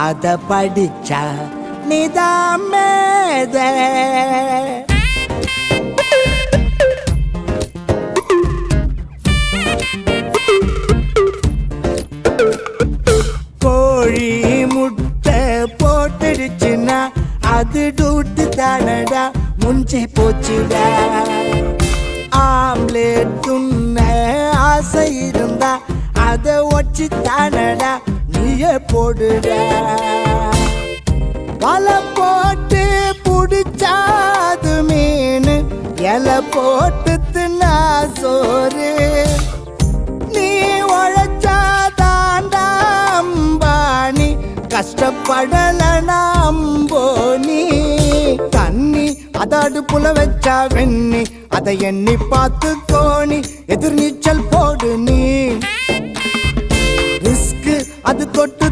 அத படிச்சா நீதான் மேதை. கோழி முட்டை போட்டுடுச்சுன்னா அது டூட்டு தானடா, முஞ்சி போச்சுடா. ஆம்லேட் துண்ண ஆசை இருந்தா அதை ஒச்சு தானடா, நீயே போடுடா. வலை போட்டு புடிச்சாது மீன், இலை போட்டு தின்னா சோறு. நீ உழைச்சாதாண்டா அம்பானி, கஷ்டப்படலனா அம்போனி. தண்ணி அத அடுப்புல வச்சா வெண்ணி, அதை எண்ணி பார்த்து கோணி, எதிர் நீச்சல் போடு நீ. ரிஸ்க் அது தொட்டு